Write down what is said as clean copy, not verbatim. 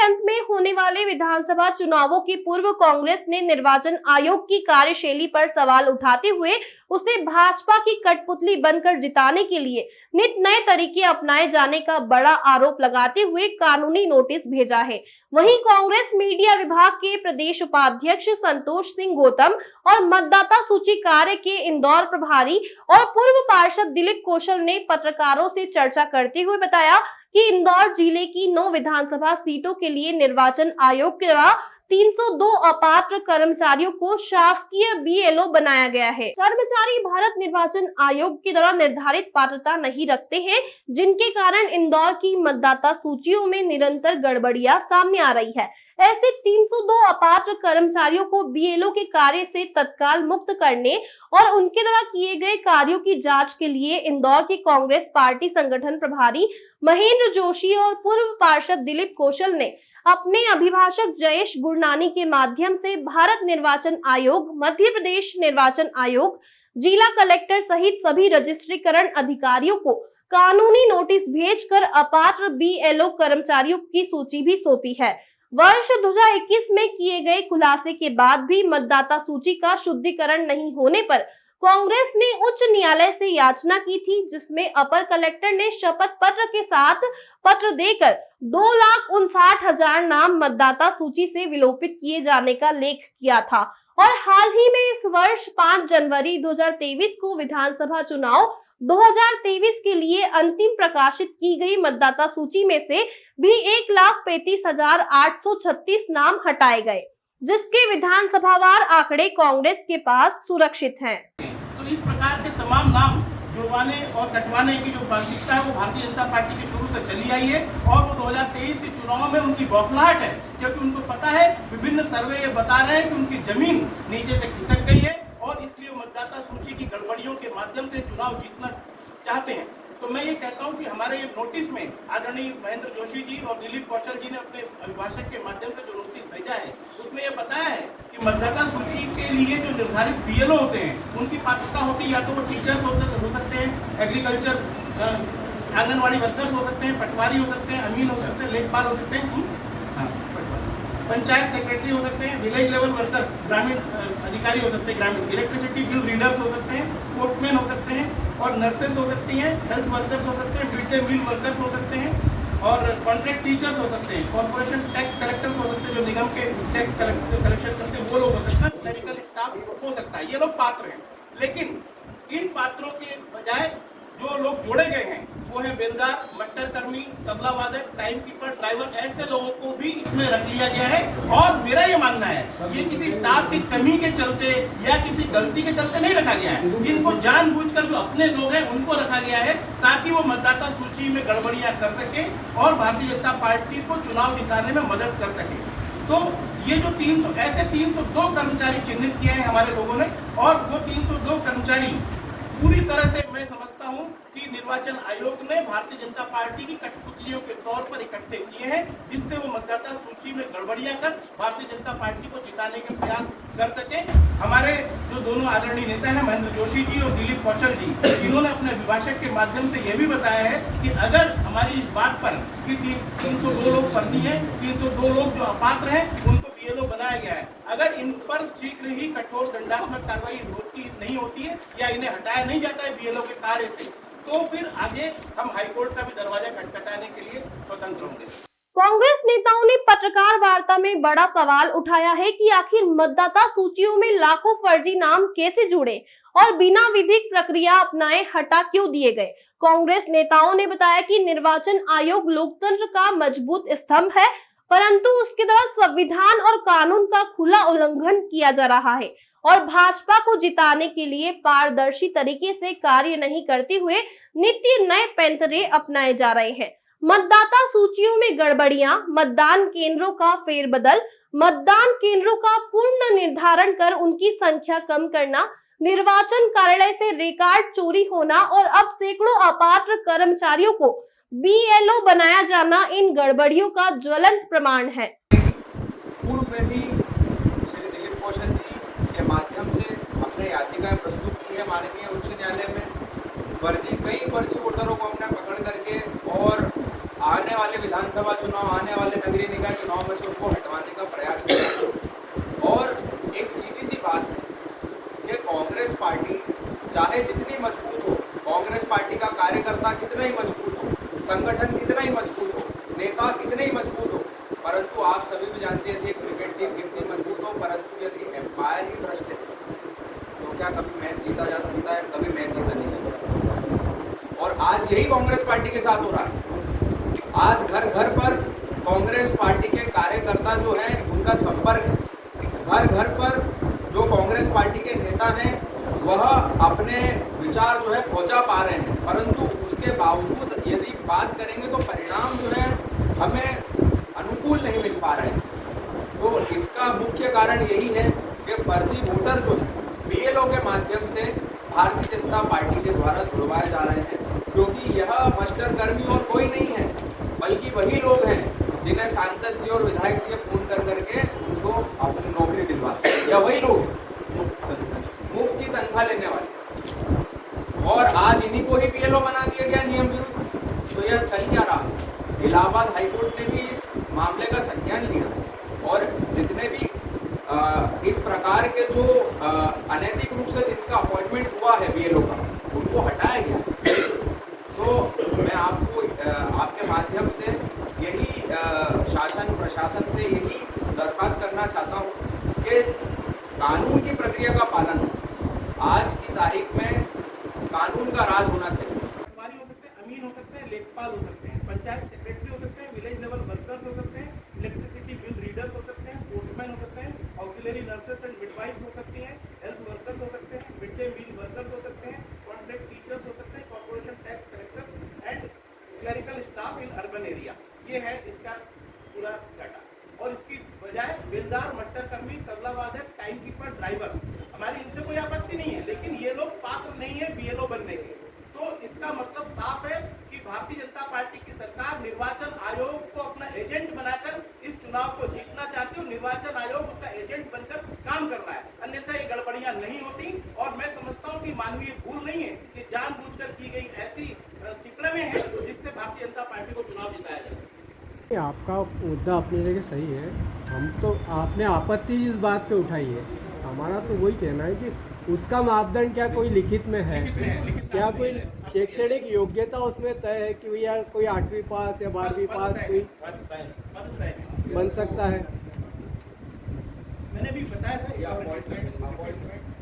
अंत में होने वाले विधानसभा चुनावों की पूर्व कांग्रेस ने निर्वाचन आयोग की कार्यशैली पर सवाल उठाते हुए उसे भाजपा की कठपुतली बनकर जिताने के लिए नित नए तरीके अपनाए जाने का बड़ा आरोप लगाते हुए कानूनी नोटिस भेजा है। वहीं कांग्रेस मीडिया विभाग के प्रदेश उपाध्यक्ष संतोष सिंह गौतम और मतदाता सूची कार्य के इंदौर प्रभारी और पूर्व पार्षद दिलीप कौशल ने पत्रकारों से चर्चा करते हुए बताया कि इंदौर जिले की 9 विधानसभा सीटों के लिए निर्वाचन आयोग के द्वारा 302 अपात्र कर्मचारियों को शासकीय बीएलओ बनाया गया है। कर्मचारी भारत निर्वाचन आयोग के द्वारा निर्धारित पात्रता नहीं रखते हैं, जिनके कारण इंदौर की मतदाता सूचियों में निरंतर गड़बड़ियां सामने आ रही है। ऐसे 302 अपात्र कर्मचारियों को बीएलओ के कार्य से तत्काल मुक्त करने और उनके द्वारा किए गए कार्यों की जांच के लिए इंदौर की कांग्रेस पार्टी संगठन प्रभारी महेंद्र जोशी और पूर्व पार्षद दिलीप कौशल ने अपने अभिभाषक जयेश गुरनानी के माध्यम से भारत निर्वाचन आयोग, मध्य प्रदेश निर्वाचन आयोग, जिला कलेक्टर सहित सभी रजिस्ट्रीकरण अधिकारियों को कानूनी नोटिस भेजकर अपात्र बीएलओ कर्मचारियों की सूची भी सौंपी है। वर्ष 2021 में किए गए खुलासे के बाद भी मतदाता सूची का शुद्धिकरण नहीं होने पर कांग्रेस ने उच्च न्यायालय से याचना की थी, जिसमें अपर कलेक्टर ने शपथ पत्र के साथ पत्र देकर 2,59,000 नाम मतदाता सूची से विलोपित किए जाने का लेख किया था। और हाल ही में इस वर्ष 5 जनवरी 2023 को विधानसभा चुनाव 2023 के लिए अंतिम प्रकाशित की गई मतदाता सूची में से भी 1,35,836 नाम हटाए गए, जिसके विधानसभावार आंकड़े कांग्रेस के पास सुरक्षित हैं। तो इस प्रकार के तमाम नाम जुड़वाने और कटवाने की जो मानसिकता है वो भारतीय जनता पार्टी की शुरू से चली आई है और वो 2023 के चुनाव में उनकी बौखलाहट है, क्योंकि उनको पता है, विभिन्न सर्वे ये बता रहे हैं कि उनकी जमीन नीचे से खिसक गई है और इसलिए मतदाता सूची की गड़बड़ियों के माध्यम से चुनाव जीतना चाहते हैं। तो मैं ये कहता हूँ कि हमारे ये नोटिस में आदरणीय महेंद्र जोशी जी और दिलीप कौशल जी ने अपने अभिभाषक के माध्यम से जो नोटिस भेजा है उसमें ये बताया है कि मतदाता सूची के लिए जो निर्धारित बीएलओ होते हैं उनकी पात्रता होती है, या तो वो टीचर्स हो सकते हैं, एग्रीकल्चर आंगनवाड़ी वर्कर्स हो सकते हैं, पटवारी हो सकते हैं, अमीन हो सकते हैं, लेखपाल हो सकते हैं, पंचायत सेक्रेटरी हो सकते हैं, विलेज लेवल वर्कर्स ग्रामीण अधिकारी हो सकते हैं, ग्रामीण इलेक्ट्रिसिटी बिल रीडर्स हो सकते हैं, पोस्टमैन हो सकते हैं और नर्सेस हो सकती हैं, हेल्थ वर्कर्स हो सकते हैं, मिड डे मील वर्कर्स हो सकते हैं और कॉन्ट्रैक्ट टीचर्स हो सकते हैं, कॉर्पोरेशन टैक्स कलेक्टर्स हो सकते हैं, जो निगम के टैक्स कलेक्शन करते हैं वो लोग हो सकते हैं, क्लरिकल स्टाफ हो सकता है। ये लोग पात्र हैं, लेकिन इन पात्रों के बजाय जो लोग जोड़े गए हैं वो है बेलदार, मट्टर कर्मी, तबला वादक, टाइम कीपर, ड्राइवर, ऐसे लोगों को भी इसमें रख लिया गया है। और मेरा ये मानना है ये किसी स्टाफ की कमी के चलते या किसी गलती के चलते नहीं रखा गया है, इनको जानबूझकर जो अपने लोग हैं उनको रखा गया है ताकि वो मतदाता सूची में गड़बड़ियां कर सके और भारतीय जनता पार्टी को चुनाव जिताने में मदद कर सके। तो ये जो 302 कर्मचारी चिन्हित किए हैं हमारे लोगों ने, और वो 302 कर्मचारी पूरी तरह से मैं समझता हूं कि निर्वाचन आयोग ने भारतीय जनता पार्टी की कठपुतलियों के तौर पर इकट्ठे किए हैं, जिससे वो मतदाता सूची में गड़बड़ियां कर भारतीय जनता पार्टी को जिताने के प्रयास कर सके। हमारे जो दोनों आदरणीय नेता हैं महेंद्र जोशी जी और दिलीप कौशल जी, इन्होंने अपने अभिभाषक के माध्यम से यह भी बताया है कि अगर हमारी इस बात पर कि 302 लोग फर्जी हैं, 302 लोग जो अपात्र हैं उनको बीएलओ बनाया गया है, अगर इन पर शीघ्र ही कठोर दंडात्मक कार्रवाई नहीं होती है या इन्हें हटाया नहीं जाता है बीएलओ के कार्य से, तो फिर आगे हम हाईकोर्ट का भी दरवाजा खटखटाने के लिए स्वतंत्र होंगे। कांग्रेस नेताओं ने पत्रकार वार्ता में बड़ा सवाल उठाया है कि आखिर मतदाता सूचियों में लाखों फर्जी नाम कैसे जुड़े और बिना विधिक प्रक्रिया अपनाए हटा क्यों दिए गए। कांग्रेस नेताओं ने बताया कि निर्वाचन आयोग लोकतंत्र का मजबूत स्तंभ है, परंतु उसके द्वारा संविधान और कानून का खुला उल्लंघन किया जा रहा है और भाजपा को जिताने के लिए पारदर्शी तरीके से कार्य नहीं करते हुए नित्य नए पैंतरे अपनाए जा रहे हैं। मतदाता सूचियों में गड़बड़ियां, मतदान केंद्रों का फेरबदल, मतदान केंद्रों का पूर्ण निर्धारण कर उनकी संख्या कम करना, निर्वाचन कार्यालय से रिकॉर्ड चोरी होना और अब सैकड़ों अपात्र कर्मचारियों को बीएलओ बनाया जाना इन गड़बड़ियों का ज्वलंत प्रमाण है। पूर्व में भी श्री दिलीप कौशल जी के माध्यम से अपने याचिकाएं प्रस्तुत की है माननीय उच्च न्यायालय में। कई फर्जी वोटरों को हमने पकड़ करके और आने वाले विधानसभा चुनाव, आने वाले नगरीय निकाय चुनाव में से उनको हटवाने का प्रयास किया। और एक सीधी सी बात है कि कांग्रेस पार्टी चाहे जितनी मजबूत हो, कांग्रेस पार्टी का कार्यकर्ता कितना ही मजबूत हो, संगठन कितना ही मजबूत हो, नेता कितने ही मजबूत हो, परंतु आप सभी भी जानते हैं कि क्रिकेट टीम कितनी मजबूत हो, परंतु यदि एम्पायर ही भ्रष्ट है तो क्या कभी मैच जीता जा सकता है? कभी मैच जीता नहीं जा सकता। और आज यही कांग्रेस पार्टी के साथ हो रहा है। आज घर घर पर कांग्रेस पार्टी के कार्यकर्ता जो हैं उनका संपर्क है। घर घर पर जो कांग्रेस पार्टी के नेता हैं वह अपने विचार जो है पहुंचा पा रहे हैं, परंतु उसके बावजूद यदि बात करेंगे तो परिणाम जो है हमें अनुकूल नहीं मिल पा रहे हैं। तो इसका मुख्य कारण यही है कि फर्जी वोटर जो है बीएलओ के माध्यम से भारतीय जनता पार्टी के द्वारा जुड़वाए जा रहे हैं, क्योंकि यह मस्टर कर्मी और कोई नहीं है बल्कि वही लोग हैं जिन्हें सांसद जी और विधायक जी फोन कर करके उनको अपनी नौकरी दिलवाते हैं, या वही लोग मुफ्त की तनख्वाह लेने वाले। और आज इन्हीं को ही बीएलओ बना दिया गया नियम विरुद्ध। तो यह चल क्या रहा? इलाहाबाद हाईकोर्ट ने भी इस मामले का संज्ञान लिया और जितने भी इस प्रकार के जो अनैतिक रूप से जिनका अपॉइंटमेंट हुआ है बीएलओ का, उनको हटाया गया। तो मैं आपको आपके माध्यम से यही शासन प्रशासन से यही दरख्वास्त करना चाहता हूँ कि कानून की प्रक्रिया का पालन हो। आज की तारीख में कानून का राज होना चाहिए। पटवारी हो सकते हैं, अमीन हो सकते हैं, लेखपाल हो सकते हैं, पंचायत सेक्रेटरी हो सकते हैं, विलेज लेवल वर्कर्स हो सकते हैं, इलेक्ट्रिसिटी बिल रीडर्स हो सकते हैं, पोस्टमैन हो सकते हैं, ऑक्सिलरी नर्सेस एंड मिडवाइफ हो सकती हैं, हेल्थ वर्कर्स हो सकते हैं, मिड डे मील वर्कर्स हो सकते हैं, कॉन्ट्रैक्ट टीचर्स हो सकते हैं, corporation tax collectors and clerical staff in urban area. ये है इसका पूरा डाटा। और इसकी बजाय बेलदार, मट्टर कर्मी, तबला वादक, टाइम कीपर, ड्राइवर, हमारी इनसे कोई आपत्ति नहीं है, लेकिन ये लोग पात्र नहीं है बीएलओ बनने के। तो इसका मतलब साफ है कि भारतीय जनता पार्टी की सरकार निर्वाचन आयोग को अपना एजेंट बनाकर इस चुनाव को जीतना चाहती है। निर्वाचन आयोग उसका एजेंट बनकर काम कर रहा है, अन्यथा ये गड़बड़ियां नहीं होती। और मैं समझता हूं कि मानवीय भूल नहीं है कि जानबूझकर की गई ऐसी तिकड़में हैं जिससे भारतीय जनता पार्टी को चुनाव जिताया जाए। आपका मुद्दा अपनी जगह सही है। हम तो आपने आपत्ति इस बात पे उठाई है, हमारा तो वही कहना है कि उसका मापदंड क्या कोई लिखित में है? क्या कोई शैक्षणिक योग्यता उसमें तय है कि भैया कोई 8वीं पास या 12वीं पास कोई बन सकता है? मैंने भी बताया था अपॉइंटमेंट